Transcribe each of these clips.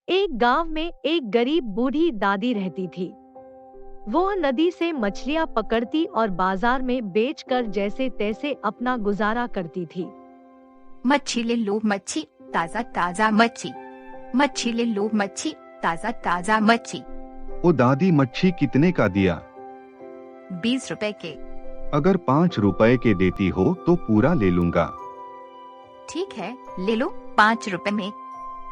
एक गांव में एक गरीब बूढ़ी दादी रहती थी। वो नदी से मछलियां पकड़ती और बाजार में बेचकर जैसे तैसे अपना गुजारा करती थी। मच्छी ले लो मच्छी, ताजा ताजा मच्छी। मच्छी ले लो मच्छी, ताजा ताजा मच्छी। ओ दादी, मच्छी कितने का दिया? 20 रुपए के। अगर 5 रुपए के देती हो तो पूरा ले लूंगा। ठीक है, ले लो 5 रुपए में।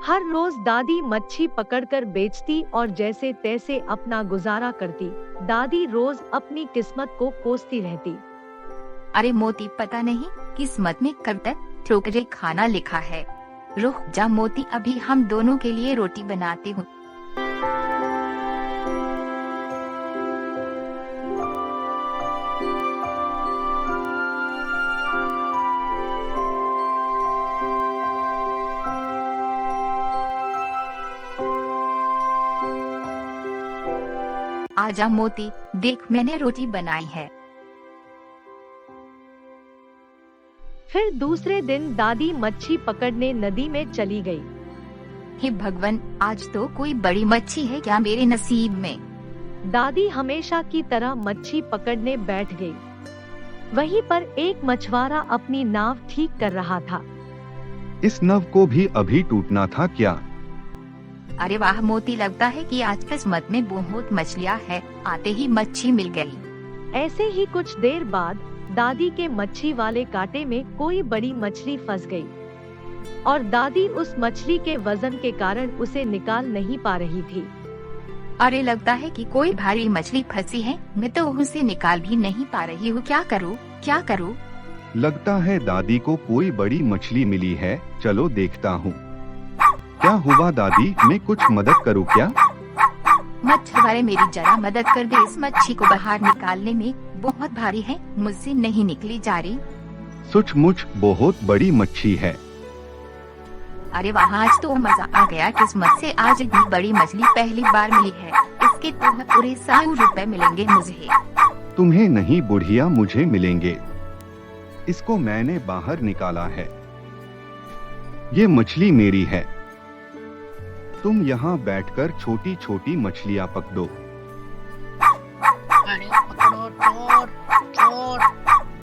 हर रोज दादी मच्छी पकड़कर बेचती और जैसे तैसे अपना गुजारा करती। दादी रोज अपनी किस्मत को कोसती रहती। अरे मोती, पता नहीं किस्मत में कब तक ठोकरे खाना लिखा है। रुक जा मोती, अभी हम दोनों के लिए रोटी बनाती हूँ। आजा मोती, देख मैंने रोटी बनाई है। फिर दूसरे दिन दादी मच्छी पकड़ने नदी में चली गई। हे भगवान, आज तो कोई बड़ी मच्छी है क्या मेरे नसीब में। दादी हमेशा की तरह मच्छी पकड़ने बैठ गई। वहीं पर एक मछुआरा अपनी नाव ठीक कर रहा था। इस नव को भी अभी टूटना था क्या? अरे वाह मोती, लगता है कि आज किस्मत में बहुत मछलियाँ है। आते ही मच्छी मिल गई। ऐसे ही कुछ देर बाद दादी के मच्छी वाले कांटे में कोई बड़ी मछली फंस गई और दादी उस मछली के वजन के कारण उसे निकाल नहीं पा रही थी। अरे लगता है कि कोई भारी मछली फंसी है, मैं तो उसे निकाल भी नहीं पा रही हूँ। क्या करूँ क्या करूँ? लगता है दादी को कोई बड़ी मछली मिली है, चलो देखता हूँ। क्या हुआ दादी, मैं कुछ मदद करूँ क्या? मछुआरे, मेरी जरा मदद कर दे, इस मच्छी को बाहर निकालने में बहुत भारी है, मुझसे नहीं निकली जा रही। सचमुच बहुत बड़ी मच्छी है। अरे वाह, आज तो मजा आ गया। किस्मत से आज इतनी बड़ी मछली पहली बार मिली है। इसके तो पूरे 100 रुपए मिलेंगे मुझे। तुम्हें नहीं बुढ़िया, मुझे मिलेंगे। इसको मैंने बाहर निकाला है। ये मछली मेरी है। तुम यहाँ बैठकर छोटी छोटी मछलियाँ पकड़ो।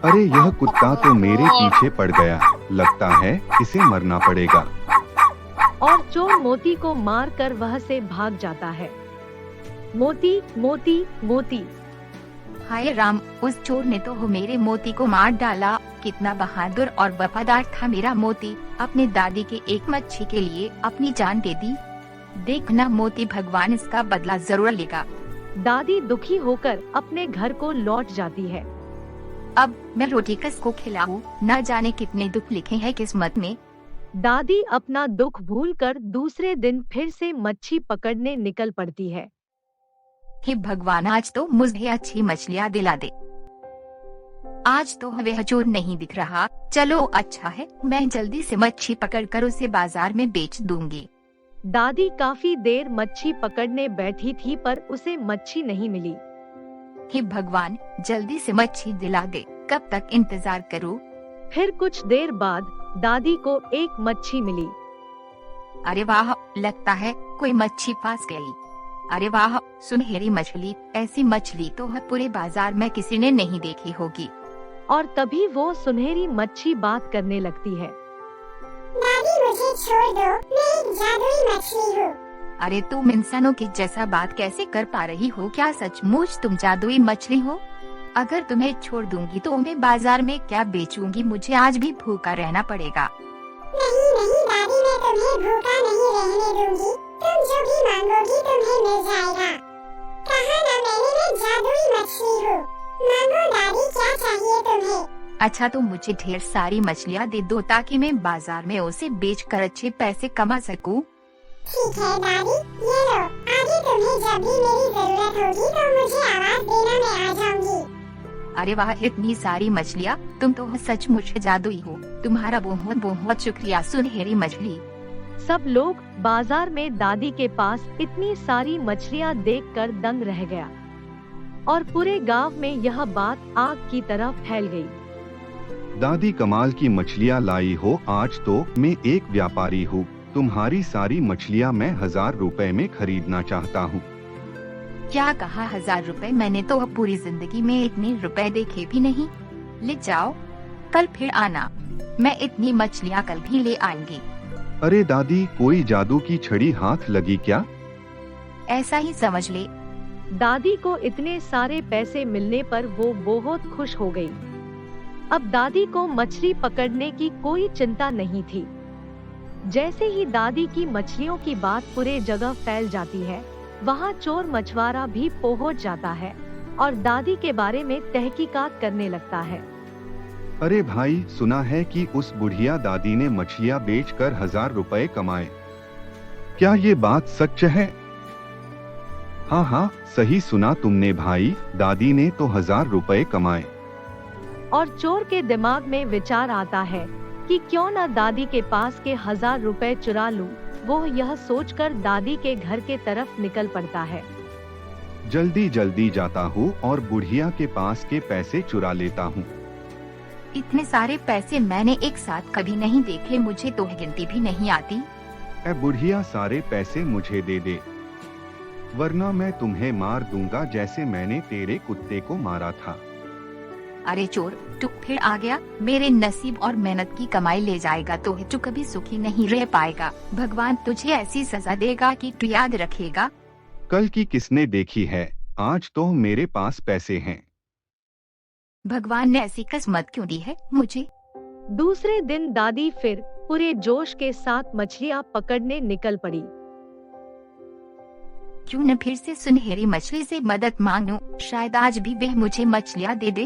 अरे यह कुत्ता तो मेरे पीछे पड़ गया, लगता है इसे मरना पड़ेगा। और चोर मोती को मारकर वह से भाग जाता है। मोती मोती मोती। हाय राम, उस चोर ने तो मेरे मोती को मार डाला। कितना बहादुर और वफादार था मेरा मोती, अपने दादी के एक मच्छी के लिए अपनी जान दे दी। देखना मोती, भगवान इसका बदला जरूर लेगा। दादी दुखी होकर अपने घर को लौट जाती है। अब मैं रोटी किसको खिलाऊं? न जाने कितने दुख लिखे हैं किस्मत में। दादी अपना दुख भूलकर दूसरे दिन फिर से मच्छी पकड़ने निकल पड़ती है। हे भगवान, आज तो मुझे अच्छी मछलियाँ दिला दे। आज तो वह चोर नहीं दिख रहा। चलो अच्छा है, मैं जल्दी से मच्छी पकड़कर उसे बाजार में बेच दूंगी। दादी काफी देर मच्छी पकड़ने बैठी थी पर उसे मच्छी नहीं मिली। हे भगवान, जल्दी से मच्छी दिला दे, कब तक इंतजार करूं? फिर कुछ देर बाद दादी को एक मच्छी मिली। अरे वाह, लगता है कोई मच्छी फंस गई। अरे वाह, सुनहरी मछली। ऐसी मछली तो पूरे बाजार में किसी ने नहीं देखी होगी। और तभी वो सुनहरी मच्छी बात करने लगती है। दादी मुझे छोड़ दो, मैं एक जादुई मछली हूँ। अरे तुम इंसानों की जैसा बात कैसे कर पा रही हो? क्या सचमुच तुम जादुई मछली हो? अगर तुम्हें छोड़ दूंगी तो मैं बाजार में क्या बेचूंगी? मुझे आज भी भूखा रहना पड़ेगा। नहीं नहीं दादी, मैं तुम्हें भूखा नहीं रहने दूंगी। तुम जो भी मांगोगी तुम्हें मिल जाएगा। कहा ना मैंने, मैं जादुई मछली हूँ। मांगो दादी, क्या चाहिए तुम्हें? अच्छा तो मुझे ढेर सारी मछलियाँ दे दो ताकि मैं बाजार में उसे बेचकर अच्छे पैसे कमा सकूं। ठीक है दादी, ये लो। आगे तुम्हें जब भी मेरी जरूरत होगी तो मुझे आवाज देना, मैं आ जाऊंगी। अरे वाह, इतनी सारी मछलियाँ, तुम तो सचमुच जादुई हो। तुम्हारा बहुत बहुत शुक्रिया सुनहरी मछली। सब लोग बाजार में दादी के पास इतनी सारी मछलियाँ देखकर दंग रह गया और पूरे गांव में यह बात आग की तरह फैल गई। दादी कमाल की मछलियाँ लाई हो, आज तो मैं एक व्यापारी हूँ तुम्हारी सारी मछलियाँ मैं 1000 रुपए में खरीदना चाहता हूँ। क्या कहा 1000 रुपए? मैंने तो अब पूरी जिंदगी में इतने रुपए देखे भी नहीं। ले जाओ, कल फिर आना, मैं इतनी मछलियाँ कल भी ले आऊंगी। अरे दादी, कोई जादू की छड़ी हाथ लगी क्या? ऐसा ही समझ ले। दादी को इतने सारे पैसे मिलने पर वो बहुत खुश हो गई। अब दादी को मछली पकड़ने की कोई चिंता नहीं थी। जैसे ही दादी की मछलियों की बात पूरे जगह फैल जाती है, वहाँ चोर मछुआरा भी पहुँच जाता है और दादी के बारे में तहकीकात करने लगता है। अरे भाई, सुना है कि उस बुढ़िया दादी ने मछलियाँ बेचकर 1000 रुपए कमाए। क्या ये बात सच है? हाँ हाँ, सही सुना तुमने भाई, दादी ने तो 1000 रुपए कमाए। और चोर के दिमाग में विचार आता है कि क्यों न दादी के पास के 1000 रुपए चुरा लूं। वो यह सोचकर दादी के घर के तरफ निकल पड़ता है। जल्दी जल्दी जाता हूँ और बुढ़िया के पास के पैसे चुरा लेता हूँ। इतने सारे पैसे मैंने एक साथ कभी नहीं देखे, मुझे तो गिनती भी नहीं आती। ए बुढ़िया, सारे पैसे मुझे दे दे, वरना मैं तुम्हें मार दूंगा जैसे मैंने तेरे कुत्ते को मारा था। अरे चोर, तू फिर आ गया। मेरे नसीब और मेहनत की कमाई ले जाएगा तो तू कभी सुखी नहीं रह पाएगा। भगवान तुझे ऐसी सजा देगा कि तू याद रखेगा। कल की किसने देखी है, आज तो मेरे पास पैसे हैं। भगवान ने ऐसी किस्मत क्यों दी है मुझे? दूसरे दिन दादी फिर पूरे जोश के साथ मछलियाँ पकड़ने निकल पड़ी। क्यों न फिर से सुनहरी मछली से मदद मांगूं, शायद आज भी वह मुझे मछलियाँ दे दे।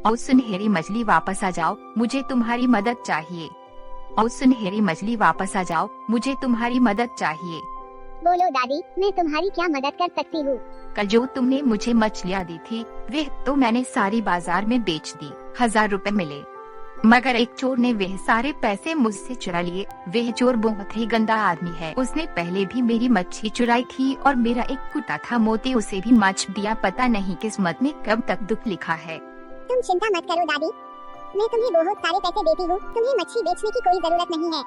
और सुनहरी मछली वापस आ जाओ, मुझे तुम्हारी मदद चाहिए। और सुनहरी मछली वापस आ जाओ, मुझे तुम्हारी मदद चाहिए। बोलो दादी, मैं तुम्हारी क्या मदद कर सकती हूँ? कल जो तुमने मुझे मछलियाँ दी थी, वह तो मैंने सारी बाजार में बेच दी। 1000 रुपए मिले, मगर एक चोर ने वह सारे पैसे मुझसे चुरा लिए। वह चोर बहुत ही गंदा आदमी है। उसने पहले भी मेरी मछली चुराई थी और मेरा एक कुत्ता था मोती, उसे भी मार दिया। पता नहीं किस्मत में कब तक दुख लिखा है। तुम चिंता मत करो दादी, मैं तुम्हें बहुत सारे पैसे देती हूँ। तुम्हें मछली बेचने की कोई जरूरत नहीं है।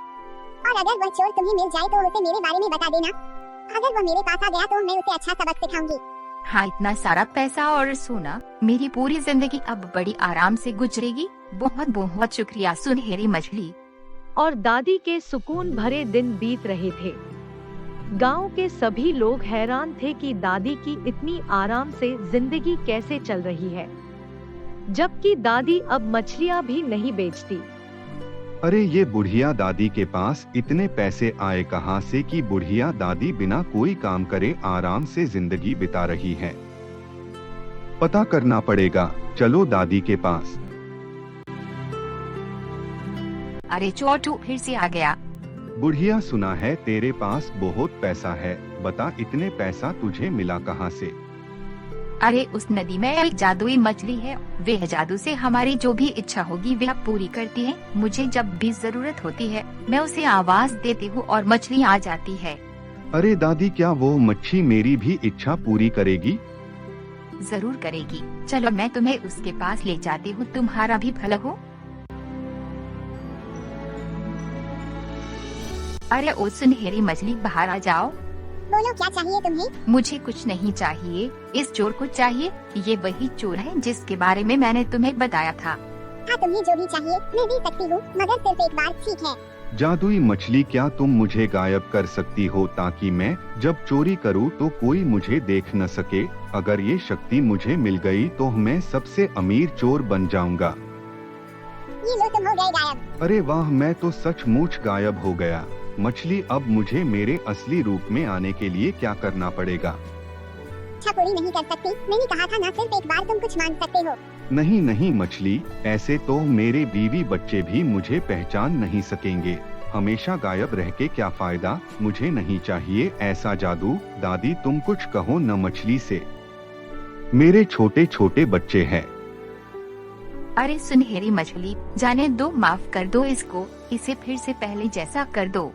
और अगर वह चोर तुम्हें मिल जाए तो उसे मेरे बारे में बता देना। अगर वह मेरे पास आ गया तो मैं उसे अच्छा सबक सिखाऊंगी। हाँ, इतना सारा पैसा और सोना, मेरी पूरी जिंदगी अब बड़ी आराम से गुजरेगी। बहुत बहुत शुक्रिया सुनहरी मछली। और दादी के सुकून भरे दिन बीत रहे थे। गांव के सभी लोग हैरान थे कि दादी की इतनी आराम से जिंदगी कैसे चल रही है, जबकि दादी अब मछलियाँ भी नहीं बेचती। अरे ये बुढ़िया दादी के पास इतने पैसे आए कहाँ से कि बुढ़िया दादी बिना कोई काम करे आराम से जिंदगी बिता रही है। पता करना पड़ेगा, चलो दादी के पास। अरे चोटू फिर से आ गया। बुढ़िया, सुना है तेरे पास बहुत पैसा है, बता इतने पैसा तुझे मिला कहाँ से? अरे उस नदी में एक जादुई मछली है, वह जादू से हमारी जो भी इच्छा होगी वह पूरी करती है। मुझे जब भी जरूरत होती है मैं उसे आवाज देती हूँ और मछली आ जाती है। अरे दादी, क्या वो मच्छी मेरी भी इच्छा पूरी करेगी? जरूर करेगी, चलो मैं तुम्हें उसके पास ले जाती हूँ, तुम्हारा भी भला हो। अरे ओ सुनहरी मछली, बाहर आ जाओ। बोलो क्या चाहिए तुम्हें? मुझे कुछ नहीं चाहिए, इस चोर को चाहिए। ये वही चोर है जिसके बारे में मैंने तुम्हें बताया था। हाँ, तुम्हें जो भी चाहिए मैं दे सकती हूँ, मगर सिर्फ एक बार, ठीक है? जादुई मछली, क्या तुम मुझे गायब कर सकती हो ताकि मैं जब चोरी करूँ तो कोई मुझे देख न सके? अगर ये शक्ति मुझे मिल गई तो मैं सबसे अमीर चोर बन जाऊंगा। ये लो, तुम हो गए गायब। अरे वाह, मैं तो सचमुच गायब हो गया। मछली, अब मुझे मेरे असली रूप में आने के लिए क्या करना पड़ेगा? इच्छा पूरी नहीं कर सकती, मैंने कहा था ना, सिर्फ एक बार तुम कुछ मांग सकते हो। नहीं नहीं मछली, ऐसे तो मेरे बीवी बच्चे भी मुझे पहचान नहीं सकेंगे। हमेशा गायब रह के क्या फायदा, मुझे नहीं चाहिए ऐसा जादू। दादी तुम कुछ कहो न मछली से, मेरे छोटे छोटे बच्चे हैं। अरे सुनहरी मछली, जाने दो, माफ कर दो इसको, इसे फिर से पहले जैसा कर दो।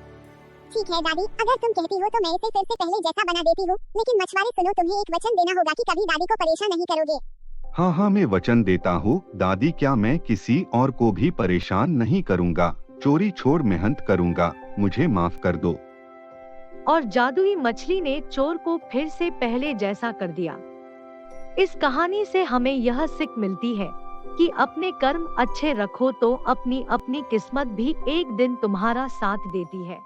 ठीक है दादी, अगर तुम कहती हो तो मैं इसे फिर से पहले जैसा बना देती हूँ, लेकिन मछुआरे सुनो, तुम्हें एक वचन देना होगा कि कभी दादी को परेशान नहीं करोगे। हाँ हाँ, मैं वचन देता हूँ दादी, क्या मैं किसी और को भी परेशान नहीं करूँगा। चोरी छोड़ मेहनत करूँगा, मुझे माफ कर दो। और जादुई मछली ने चोर को फिर से पहले जैसा कर दिया। इस कहानी से हमें यह सीख मिलती है कि अपने कर्म अच्छे रखो तो अपनी अपनी किस्मत भी एक दिन तुम्हारा साथ देती है।